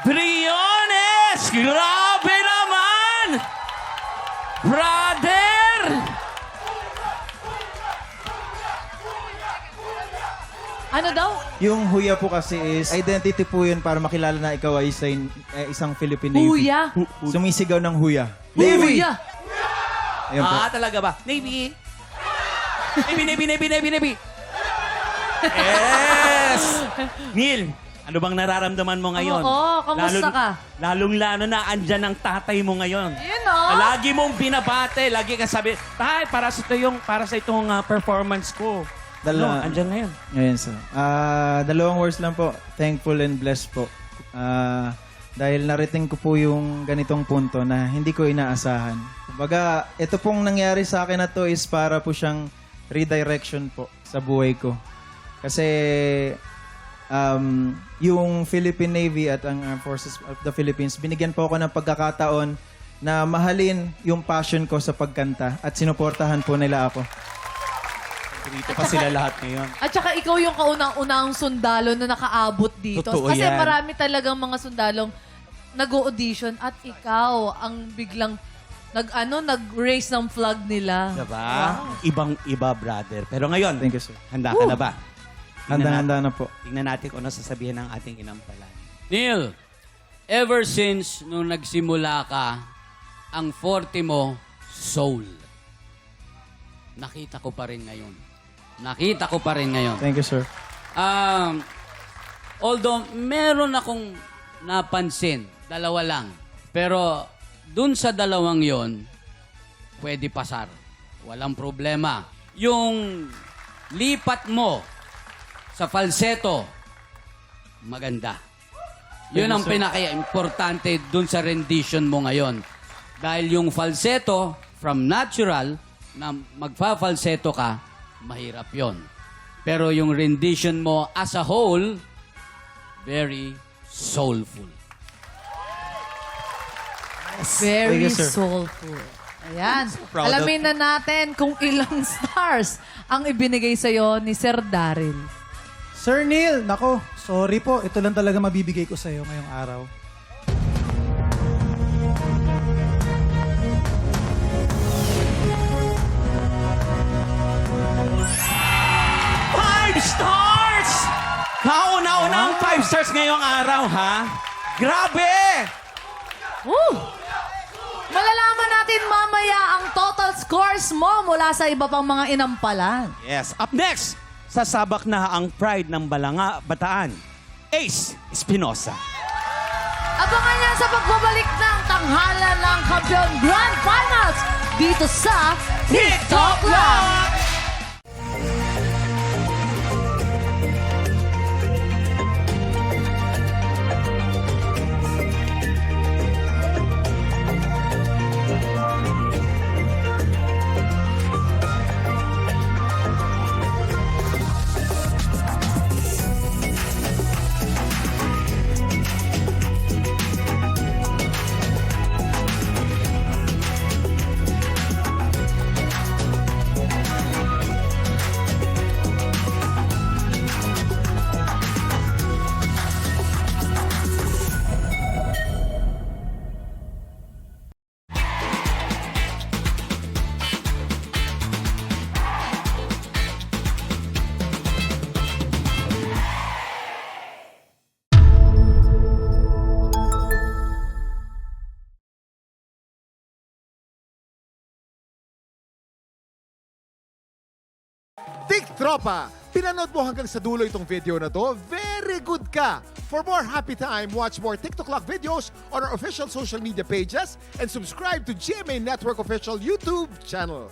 Briones! Grabe naman! Brother! Ano daw? Yung huya po kasi is identity po yun para makilala na ikaw ay isang Philippine Navy. Huya? Sumisigaw ng huya. Huya. Ayun po. Talaga ba? Navy! Navy! Yes! Neil, ano bang nararamdaman mo ngayon? Oo, kamusta ka? Lalong-lalo na andyan ang tatay mo ngayon. Yun o. Lagi mong binabate, lagi ka sabi, tay, para sa itong performance ko. Andyan ngayon. Ngayon, sir. Dalawang words lang po. Thankful and blessed po. Dahil narating ko po yung ganitong punto na hindi ko inaasahan. Kumbaga, ito pong nangyari sa akin na to is para po siyang redirection po sa buhay ko. Kasi yung Philippine Navy at ang Armed Forces of the Philippines, binigyan po ako ng pagkakataon na mahalin yung passion ko sa pagkanta at sinuportahan po nila ako. Dito pa sila lahat ngayon. At saka ikaw yung kaunang-unang sundalo na nakaabot dito. Totoo Kasi yan. marami talagang mga sundalong nag-audition at ikaw ang biglang nag-raise ng flag nila. Diba? Ibang-iba, brother. Pero ngayon, Thank you, sir. handa ka na ba? Handa-handa na po. Tingnan natin kung ano sasabihin ng ating inampalan. Neil, ever since nung nagsimula ka, ang forte mo, soul. Nakita ko pa rin ngayon. Thank you, sir. Although meron akong napansin, dalawa lang. Pero dun sa dalawang yon, pwede pasar. Walang problema. Yung lipat mo sa falsetto, maganda. Yun ang pinaka-importante dun sa rendition mo ngayon. Dahil yung falsetto, from natural, na magfa-falsetto ka, mahirap yon. Pero yung rendition mo as a whole, very soulful. Very Thank you, sir. soulful. Ayan. proud Alamin na natin kung ilang stars ang ibinigay sa'yo ni Sir Daryl. Sir Neil, nako, sorry po. Ito lang talaga mabibigay ko sa'yo ngayong araw. Five stars! Kauna-unang 5 stars ngayong araw, ha? Grabe! Woo! Malalaman natin mamaya ang total scores mo mula sa iba pang mga inampalan. Yes. Up next, sasabak na ang pride ng Bataan, Ace Espinosa. Abangan niya sa pagbabalik ng tanghalan ng Kampiyon Grand Finals dito sa TikTok Lang! Tik Tropa! Pinanood mo hanggang sa dulo itong video na to? Very good ka! For more happy time, watch more TikTok Clock videos on our official social media pages and subscribe to GMA Network official YouTube channel.